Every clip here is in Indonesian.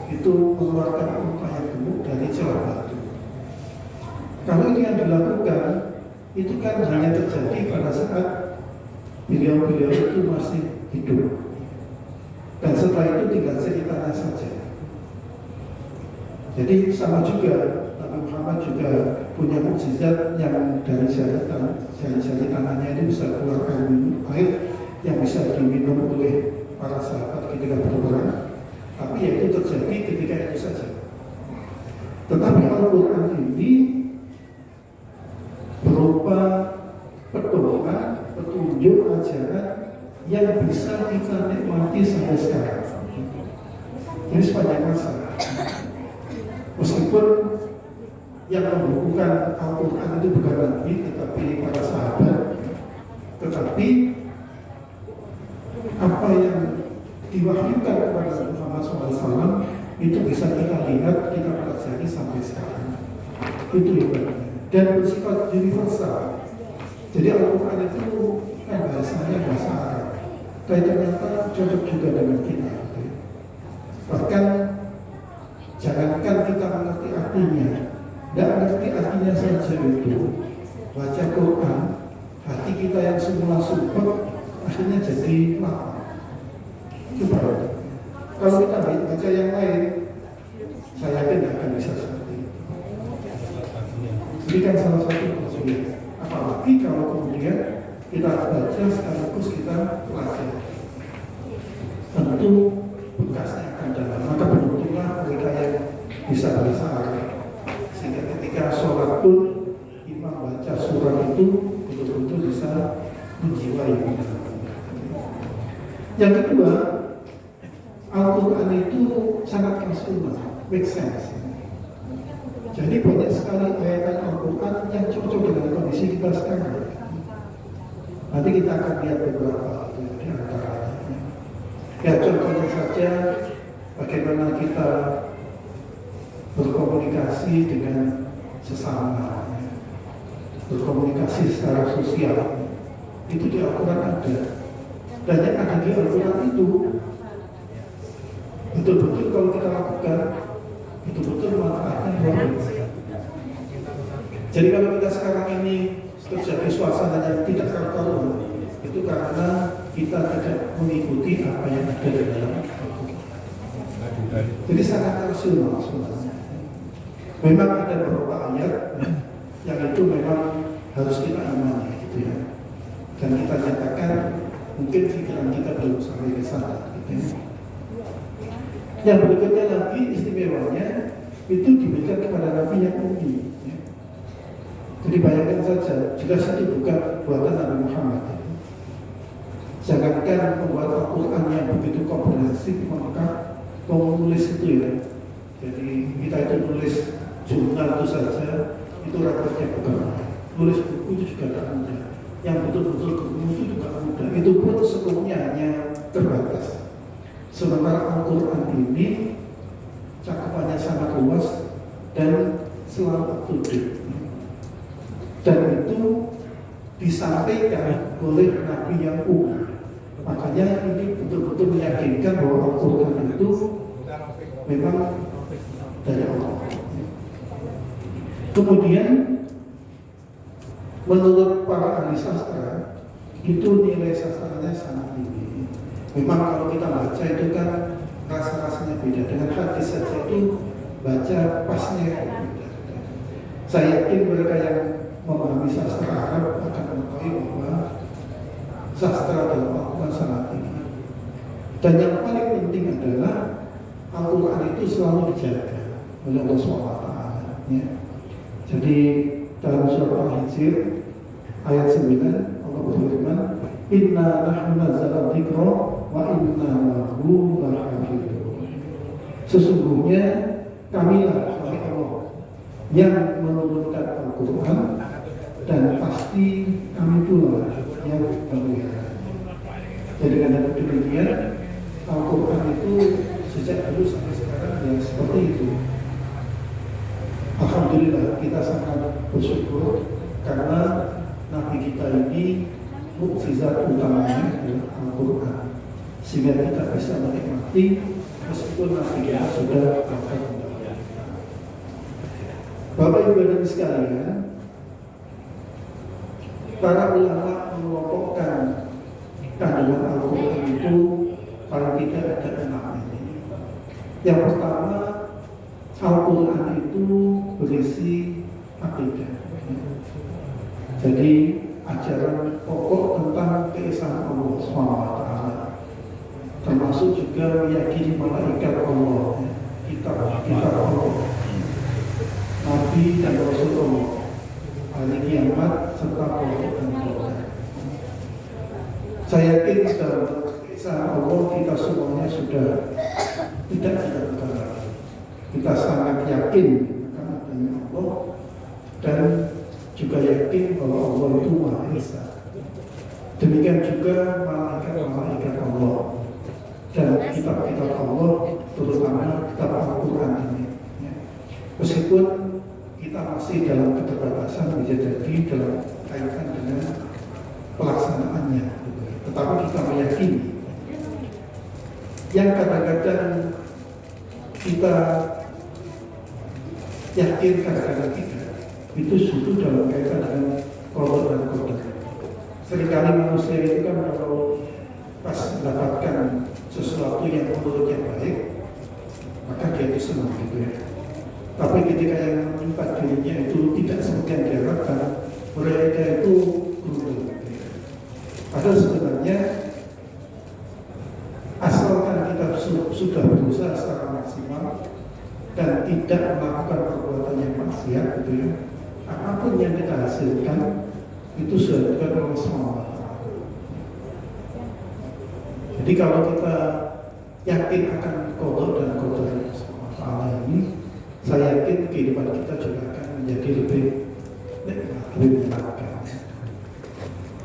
itu mengeluarkan unta yang gemuk dari celah batu. Kalau itu yang dilakukan, itu kan hanya terjadi pada saat beliau-beliau itu masih hidup. Dan setelah itu tinggal ceritanya saja. Jadi sama juga Nabi Muhammad juga punya mukjizat yang dari jari tangannya ini bisa keluarkan air yang bisa diminum oleh para sahabat ketika berperang. Tapi ya itu terjadi ketika itu saja. Tetapi Al-Quran ini berupa pedoman, petunjuk, ajaran yang bisa kita nikmati sampai sekarang. Ini sepanjang masa. Meskipun yang membukukan Al-Quran itu bukan Nabi, tetapi para sahabat. Tetapi apa yang diwahyukan kepada Muhammad SAW itu bisa kita lihat, kita pelajari sampai sekarang. Itu ibaratnya. Dan bersifat universal. Jadi Al-Quran itu kan bahasanya bahasa Arab. Dan ternyata cocok juga dengan kita. Bahkan jangankan kita mengerti artinya, tidak mengerti artinya saja itu. Baca Quran, hati kita yang semula sumpah akhirnya jadi lapar. Coba, kalau kita baca yang lain, saya yakin tidak akan bisa seperti itu. Ini kan salah satu kesulitan. Apalagi kalau kemudian kita baca sekaligus kita pelajari. Tentu bekasnya akan dalam. Maka beruntunglah mereka yang bisa bahasa Arab. Sehingga ketika sholat pun imam baca surah itu betul-betul bisa menjiwai. Yang kedua, Al-Quran itu sangat rasional, make sense. Jadi banyak sekali ayat Al-Quran yang cocok dengan kondisi kita sekarang. Nanti kita akan lihat beberapa di antaranya. Ya contohnya saja bagaimana kita berkomunikasi dengan sesama, berkomunikasi secara sosial. Itu di Al-Quran ada. Dan yang ada di Al-Quran itu betul-betul kalau kita lakukan, betul-betul manfaatnya luar biasa. Jadi kalau kita sekarang ini terjadi suasana yang tidak karu-karuan, itu karena kita tidak mengikuti apa yang ada di dalam Al-Quran. Jadi sangat rasional sebenarnya. Memang ada beberapa ayat yang itu memang harus kita imani, gitu ya. Dan kita nyatakan mungkin pikiran kita belum sampai ke sana, gitu ya. Yang berikutnya lagi istimewanya itu diberikan kepada Nabi yang ummi. Ya. Jadi bayangkan saja, jelas itu bukan buatan Nabi Muhammad. Jangankan membuat Al-Quran yang begitu komprehensif, maka menulis itu ya. Jadi kita itu nulis jurnal itu saja, itu rapatnya bukan. Nulis buku itu juga tak mudah. Yang betul-betul buku itu juga mudah. Itu pun sepenuhnya hanya terbatas. Sementara Al-Quran ini cakupannya sangat luas dan selalu up-to-date. Dan itu disampaikan oleh Nabi yang umum. Makanya ini betul-betul meyakinkan bahwa Al-Quran itu memang dari Allah. Kemudian menurut para ahli sastra itu nilai sastranya sangat tinggi. Memang kalau kita baca itu kan rasa-rasanya beda. Dengan hadis saja itu baca pasnya beda. Saya yakin mereka yang memahami sastra Arab akan mengetahui bahwa sastra dalam Al-Quran sangat tinggi. Dan yang paling penting adalah Al-Quran itu selalu dijaga oleh Allah SWT. Ya. Jadi dalam surah Al-Hijr ayat 9 Allah berfirman, Inna nahnu nazzalna dzikra wa inna lahu lahafidhun. Sesungguhnya kamilah Allah yang menurunkan Al-Quran dan pasti kami pula yang memelihara. Jadi dengan demikian Al-Quran itu sejak dulu sampai sekarang ya seperti itu. Alhamdulillah kita sangat bersyukur karena Nabi kita ini mukjizat utamanya adalah Al-Quran, sehingga kita bisa menikmati meskipun Nabi kita sudah wafat. Bapak Ibu dan sekalian, para ulama mengelompokkan kandungan Al-Quran itu paling tidak ada 6 ini. Yang pertama, Al-Quran itu berisi akidah. Jadi ajaran pokok tentang keesaan Allah SWT, termasuk juga meyakini malaikat Allah, kitab Allah, Nabi dan Rasulullah, hari kiamat serta pokok dan qadar. Saya yakin dalam keesaan Allah kita semuanya sudah tidak diragukan lagi. Kita sangat yakin akan adanya Allah dan juga yakin bahwa Allah itu Maha Esa. Demikian juga malaikat-malaikat Allah dan kitab-kitab Allah, terutama kitab Al-Quran ini. Meskipun kita masih dalam keterbatasan, bisa jadi dalam kaitan dengan pelaksanaannya, tetapi kita meyakini. Yang kadang-kadang kita yakin, kadang-kadang tidak, itu justru dalam kaitan dengan qada dan qadar. Seringkali manusia itu kan kalau pas mendapatkan sesuatu yang menurutnya baik, maka dia itu senang gitu ya. Tapi ketika yang menimpa dirinya itu tidak seperti yang diharapkan, mereka itu berubah. Padahal sebenarnya asalkan kita sudah berusaha secara maksimal dan tidak melakukan perbuatan yang maksiat gitu ya, apapun yang kita hasilkan itu sudah diberikan oleh Allah. Jadi kalau kita yakin akan qada dan qadar Allah ini, saya yakin kehidupan kita juga akan menjadi lebih menyenangkan.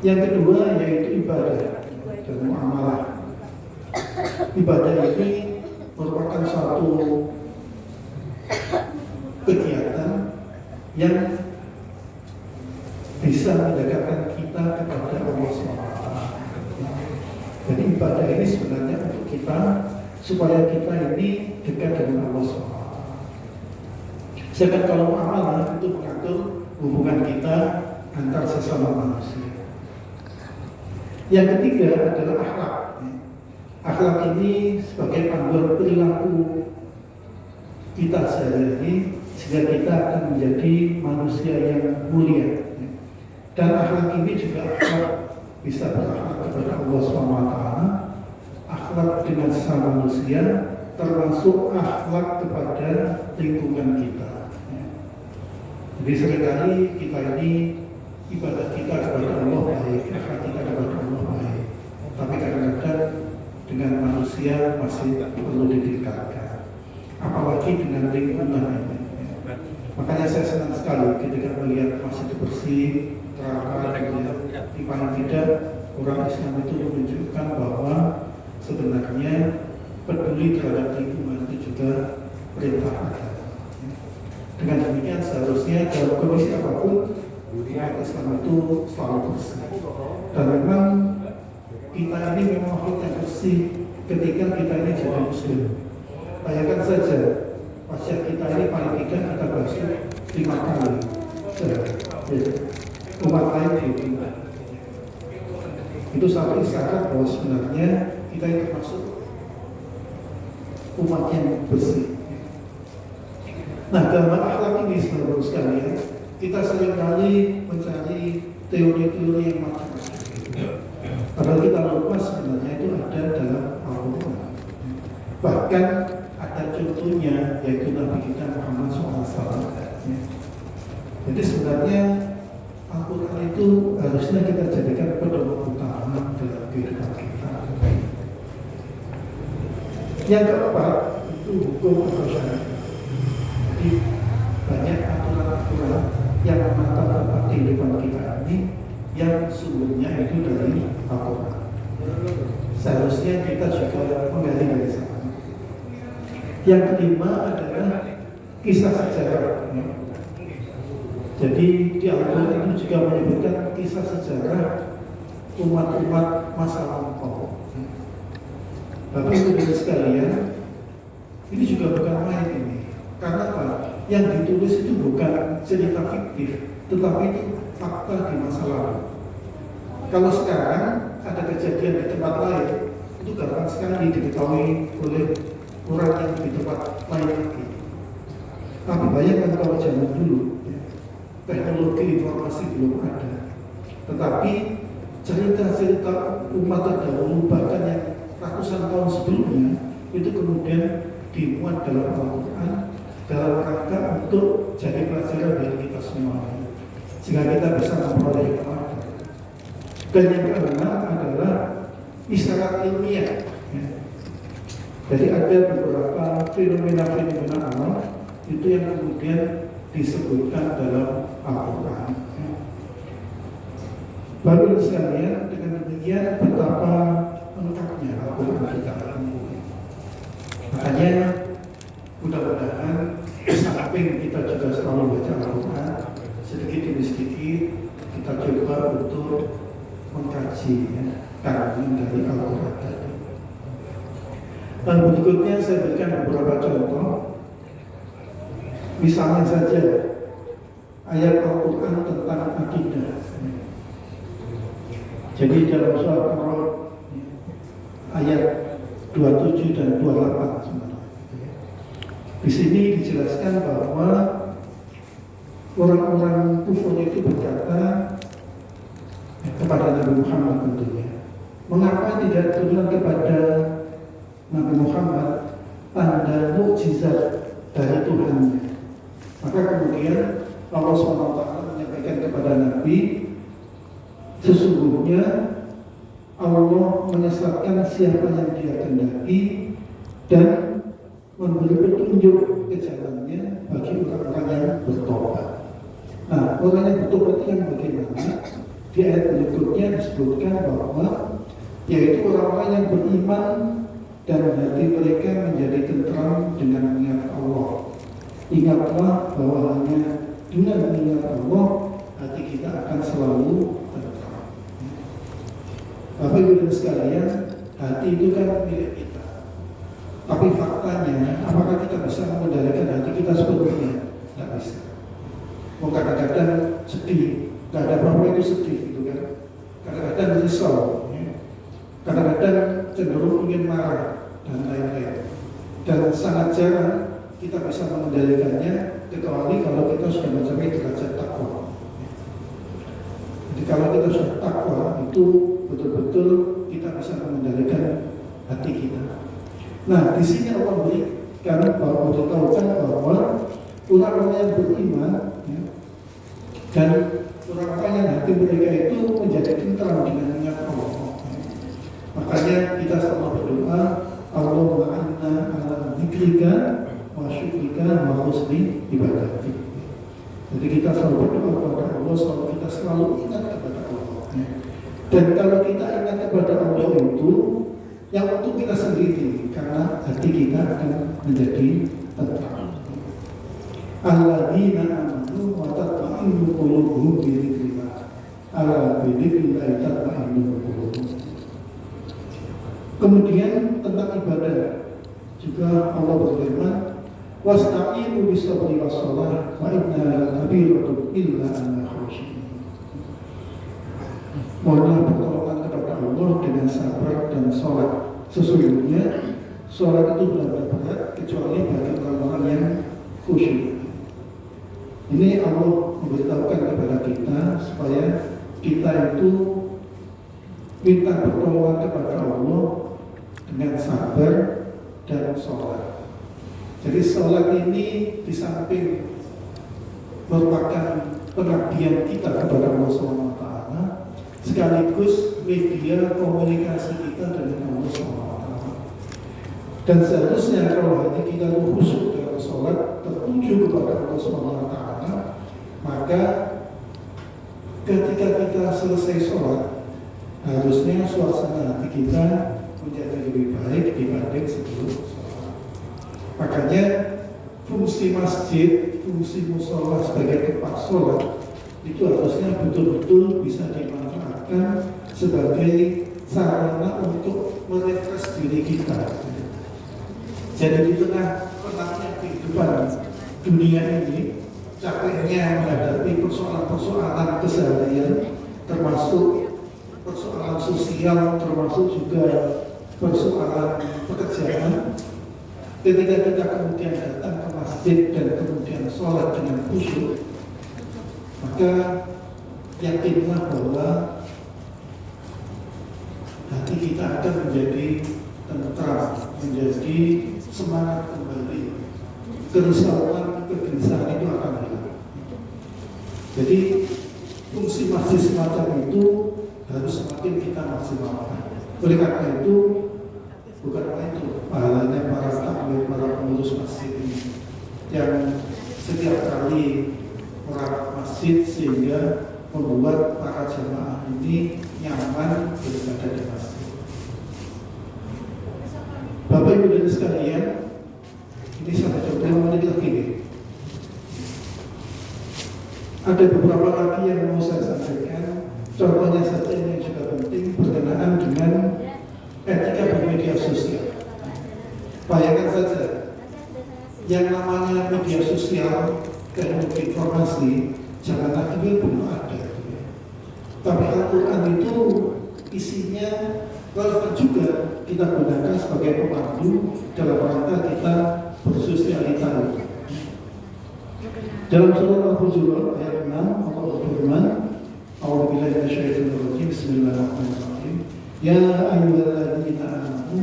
Yang kedua yaitu ibadah dan muamalah. Ibadah ini merupakan suatu kegiatan yang bisa mendekatkan kita kepada Allah SWT. Jadi ibadah ini sebenarnya untuk kita, supaya kita ini dekat dengan Allah SWT. Sedangkan kalau muamalah itu mengatur hubungan kita antar sesama manusia. Yang ketiga adalah akhlak. Akhlak ini sebagai panduan perilaku kita sehari-hari, sehingga kita akan menjadi manusia yang mulia. Dan akhlak ini juga akhlak bisa berakhlak kepada Allah SWT, akhlak dengan sesama manusia, termasuk akhlak kepada lingkungan kita. Jadi seringkali kita ini ibadah kita kepada Allah baik, akhlak kita kepada Allah baik, tapi kadang-kadang dengan manusia masih perlu ditingkatkan, apalagi dengan lingkungan ini. Makanya saya senang sekali ketika melihat masjid bersih, teratur, di paling tidak orang Islam itu menunjukkan bahwa sebenarnya peduli terhadap lingkungan itu juga perintah agama. Dengan demikian seharusnya dalam kondisi apapun umat Islam itu selalu bersih. Dan memang kita ini memang makhluk yang bersih ketika kita ini jadi muslim. Bayangkan saja, wajah kita ini paling tidak kita basuh 5 kali sehari. Umat lain tidak. Itu satu isyarat bahwa sebenarnya kita ini termasuk umat yang bersih. Nah, dalam akhlak ini saudara sekalian, kita seringkali mencari teori-teori yang macam-macam. Padahal kita lupa sebenarnya itu ada dalam Al-Quran. Bahkan ada contohnya, yaitu Nabi kita Muhammad SAW. Jadi sebenarnya Al-Quran itu harusnya kita jadikan pedoman utama dalam kehidupan kita. Yang keempat itu hukum atau syariat. Jadi banyak aturan-aturan yang menata kehidupan kita ini yang sumbernya itu dari Al-Quran. Seharusnya kita juga menggali dari sana. Yang kelima adalah kisah sejarah. Jadi di Al-Quran itu juga menyebutkan kisah sejarah umat-umat masa lampau. Bapak Ibu dan sekalian, Ini juga bukan main ini. Karena apa? Yang ditulis itu bukan cerita fiktif, tetapi itu fakta di masa lalu. Kalau sekarang ada kejadian di tempat lain, itu gampang sekali diketahui oleh orang yang di tempat lain lagi. Tapi bayangkan kalau zaman dulu, teknologi informasi belum ada, tetapi cerita-cerita umat terdahulu bahkan yang ratusan tahun sebelumnya itu kemudian dimuat dalam Al-Quran dalam rangka untuk jadi pelajaran dari kita semua, sehingga kita bisa memperoleh hikmah. Dan yang kedua adalah isyarat ilmiah. Jadi ada beberapa fenomena-fenomena alam itu yang kemudian disebutkan dalam Al-Quran. Baru sekalian, dengan demikian betapa lengkapnya Al-Quran kita. Makanya mudah-mudahan samping kita juga selalu baca Al-Quran, sedikit demi sedikit kita coba untuk mengkaji kandungan dari Al-Quran tadi. Dan berikutnya saya berikan beberapa contoh. Misalnya saja ayat Al-Quran tentang akidah. Jadi dalam surah Al-Quran ayat 27 dan 28 sebenarnya. Di sini dijelaskan bahwa orang-orang kufur itu berkata kepada Nabi Muhammad tentunya, mengapa tidak turun kepada Nabi Muhammad tanda mukjizat dari Tuhannya? Maka kemudian Allah SWT menyampaikan kepada Nabi, sesungguhnya Allah menyesatkan siapa yang Dia kehendaki dan memberi petunjuk ke jalannya bagi orang-orang yang bertobat. Nah, orang yang bertobat yang bagaimana? Di ayat berikutnya disebutkan bahwa yaitu orang-orang yang beriman dan hati mereka menjadi tentram dengan mengingat Allah. Ingatlah bahwa hanya dengan mengingat Allah hati kita akan selalu tentram. Bapak Ibu sekalian, hati itu kan milik kita. Tapi faktanya, apakah kita bisa mengendalikan hati kita sepenuhnya? Tidak bisa. Mau kadang-kadang sedih, tidak ada apa-apa itu sedih gitu kan. Kadang-kadang risau, kadang-kadang cenderung ingin marah dan lain-lain. Dan sangat jarang kita bisa mengendalikannya kecuali kalau kita sudah mencapai derajat takwa. Jadi kalau kita sudah takwa itu betul-betul kita bisa mengendalikan hati kita. Nah, di sini Allah berikan bahwa ditahukan bahwa orang-orang yang beriman dan orang-orang yang hati mereka itu menjadi tentram dengan mengingat Allah. Makanya kita selalu berdoa, Allahumma anna ala dzikrika wa syukrika wa husni ibadati. Jadi kita selalu berdoa kepada Allah, kita selalu ingat kepada Allah. Dan kalau kita ingat kepada Allah itu yang untuk kita sendiri, karena hati kita akan menjadi tentram. Alladzina amanu wa tatma'innu qulubuhum bi dzikrillah. Ala bi dzikrillah tatma'innul qulub. Kemudian tentang ibadah juga Allah berfirman, wasta'inu bis-sabri was-shalah wa innaha lakabiratun illa 'alal khashiyin. Mohonlah pertolongan kepada Allah dengan sabar dan sholat. Sesungguhnya sholat itu benar-benar berat kecuali bagi orang-orang yang khusyuk. Ini Allah memberitahukan kepada kita supaya kita itu minta pertolongan kepada Allah dengan sabar dan sholat. Jadi sholat ini di samping merupakan pengabdian kita kepada Allah SWT, sekaligus media komunikasi kita dengan Allah SWT. Dan seharusnya kalau hati kita khusyuk dalam sholat, tertuju kepada Allah SWT, maka ketika kita selesai sholat, harusnya suasana hati kita menjadi lebih baik dibanding sebelum sholat. Makanya fungsi masjid, fungsi musola sebagai tempat sholat itu harusnya betul-betul bisa dimanfaatkan sebagai sarana untuk merefresh diri kita. Jadi di tengah penatnya kehidupan dunia ini, capeknya menghadapi persoalan-persoalan keseharian, termasuk persoalan sosial, termasuk juga persoalan pekerjaan. Ketika kita kemudian datang ke masjid dan kemudian sholat dengan khusyuk, maka yakinlah bahwa hati kita akan menjadi tentram, menjadi semangat kembali, kerisauan, kegelisahan itu akan hilang. Jadi fungsi masjid semacam itu harus semakin kita maksimalkan. Oleh karena itu, bukan main itu pahalanya para takmir, para pengurus masjid ini yang setiap kali merawat masjid sehingga membuat para jamaah ini nyaman beribadah di masjid. Bapak Ibu dan sekalian, ini saya coba menit lagi nih. Ada beberapa lagi yang mau saya sampaikan. Contohnya saja yang juga penting berkenaan dengan etika bermedia sosial. Bayangkan saja, yang namanya media sosial, teknologi informasi, jangan lagi belum ada. Tapi Al-Quran itu isinya relevan juga kita gunakan sebagai pemandu dalam rangka kita bersosialita. Dalam surah Al-Hujurat ayat 6 Allah berfirman, A'udzubillahi minasyaitonir rajim, Bismillahirrahmanirrahim. Ya ayyuhalladzina amanu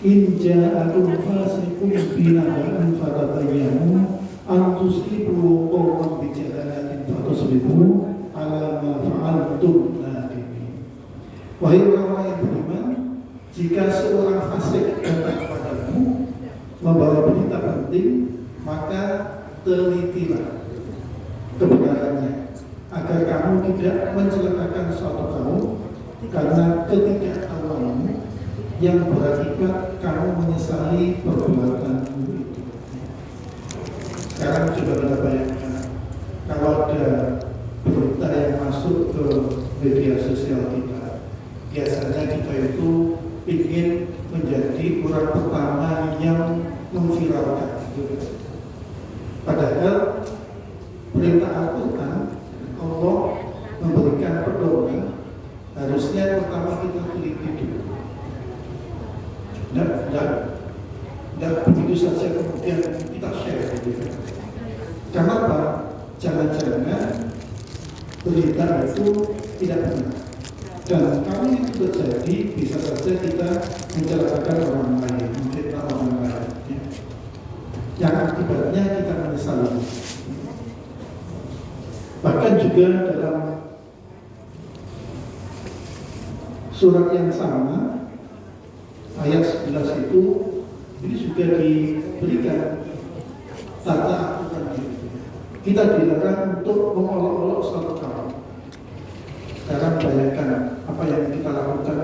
in ja'akum fasiqun binaba'in fatabayyanu an tusibu qauman bijahalatin fatusbihu ala ma fa'altum nadimin. Wahai orang yang beriman, jika seorang fasik datang kepadamu membawa berita penting, maka telitilah kebenarannya agar kamu tidak mencelakakan suatu kaum karena ketidaktahuanmu yang berakibat kamu menyesali perbuatanmu itu. Sekarang coba kita bayangkan, kalau ada berita yang masuk ke media sosial kita, biasanya kita itu ingin menjadi orang pertama yang memviralkan itu. Padahal perintah Al-Quran, Allah memberikan pedoman, harusnya pertama kita teliti dulu. Dan begitu saja kemudian kita share gitu. Karena apa? Jangan-jangan berita itu tidak benar. Dan kalau itu terjadi, bisa saja kita mencelakakan orang lain, memfitnah orang lain. Yang akibatnya kita menyesali. Bahkan juga dalam surat yang sama, ayat 11 itu, ini juga diberikan tata aturan diri. Kita dilarang untuk mengolok-olok suatu kaum. Sekarang bayangkan apa yang kita lakukan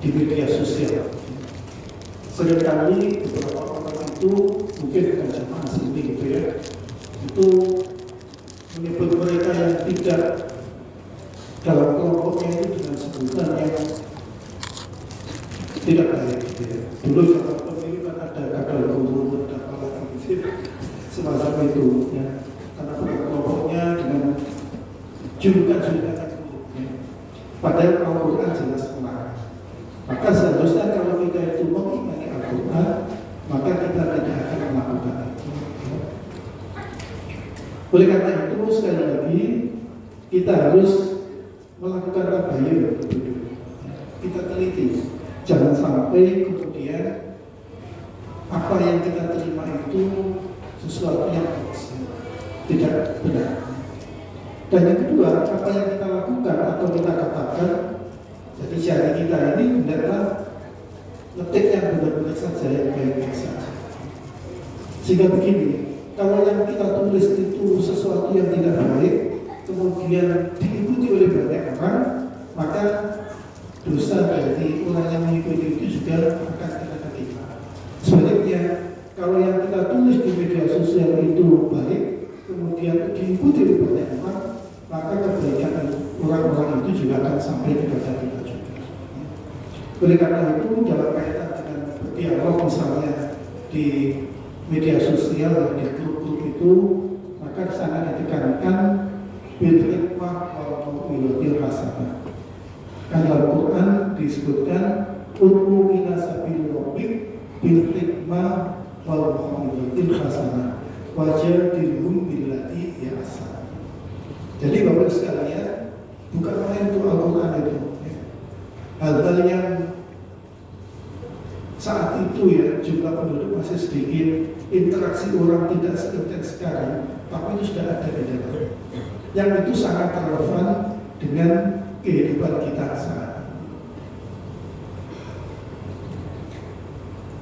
di media sosial. Seringkali beberapa orang itu mungkin dengan jamaah sini gitu ya, itu menyebut mereka yang tidak dalam kelompoknya itu dengan sebutan yang tidak baik gitu ya. Dulu zaman pemilu kan ada gagal guru, ada apa gitu semacam itu ya. Karena kelompoknya dengan julukan-julukan itu ya. Padahal Al-Quran jelas melarang. Maka seharusnya kalau kita itu mengimani Al-Quran, maka kita tidak akan melakukan itu. Oleh karena itu sekali lagi kita harus melakukan tabayun dulu. Kita teliti, jangan sampai kemudian apa yang kita terima itu sesuatu yang tidak benar. Dan yang kedua, apa yang kita lakukan atau kita katakan, jadi jari kita ini adalah ngetik yang benar-benar saja, yang baik-baik saja. Sehingga begini, kalau yang kita tulis itu sesuatu yang tidak baik, kemudian diikuti oleh banyak orang, maka dosa dari orang yang mengikuti itu juga akan kita terima. Sebaliknya, kalau yang kita tulis di media sosial itu baik, kemudian diikuti oleh banyak orang, maka kebaikan orang-orang itu juga akan sampai kepada kita juga. Oleh karena itu, dalam kaitan dengan berdialog misalnya di media sosial, di grup-grup itu, maka sangat ditekankan bil hikmah wal mau'izatil hasanah. Kan dalam Quran disebutkan ud'u ila sabili rabbik bil hikmah wal mau'izatil hasanah wajadilhum billati hiya ahsan. Jadi Bapak sekalian, bukan main itu Al-Quran itu. Hal-hal yang saat itu ya jumlah penduduk masih sedikit, interaksi orang tidak seintens sekarang, tapi itu sudah ada di dalam. Yang itu sangat relevan dengan kehidupan kita saat ini.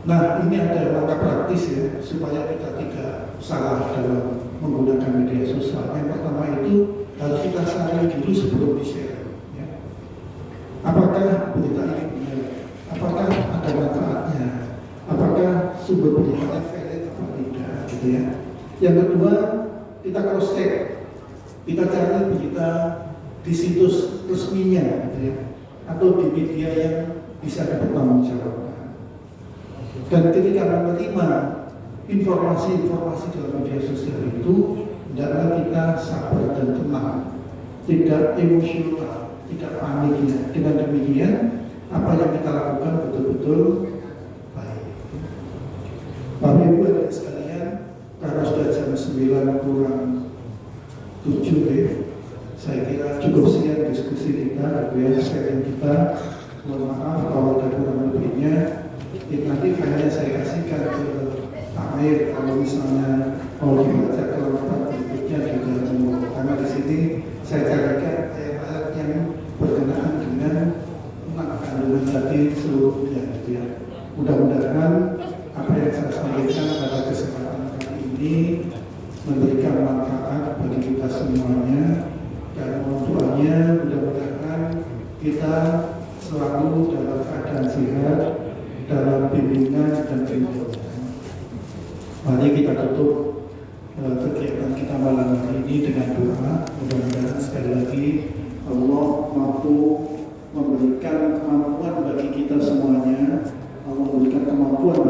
Nah, ini ada langkah praktis ya supaya kita tidak salah dalam menggunakan media sosial. Yang pertama itu harus kita sadari dulu sebelum di-share. Ya. Apakah berita ini benar? Apakah ada manfaatnya? Apakah sumber beritanya valid atau tidak? Gitu ya. Yang kedua, kita cross check. Kita cari berita di situs resminya, gitu ya, atau di media yang bisa dipertanggungjawabkan. Dan ketika menerima informasi-informasi dalam media sosial itu, hendaklah kita sabar dan tenang, tidak emosional, tidak panik ya. Dengan demikian, apa yang kita lakukan betul-betul baik. Bapak Ibu adik sekalian, karena sudah jam 9 kurang 7 ya, saya kira cukup sekian diskusi kita, sharing kita. Mohon maaf kalau ada kurang lebihnya. Nanti filenya saya kasihkan ke Pak Mair kalau misalnya mau dibaca kelengkapan berikutnya juga, karena di sini saya carikan ayat-ayat yang berkenaan dengan kandungan tadi seluruhnya, gitu ya. Mudah-mudahan apa yang saya sampaikan pada kesempatan kali ini memberikan manfaat bagi kita semuanya, dan mohonnya mudah-mudahan kita selalu dalam keadaan sehat, dalam bimbingan dan bimbingan. Mari kita tutup kegiatan kita malam hari ini dengan doa. Mudah-mudahan sekali lagi Allah mampu memberikan kemampuan bagi kita semuanya, Allah memberikan kemampuan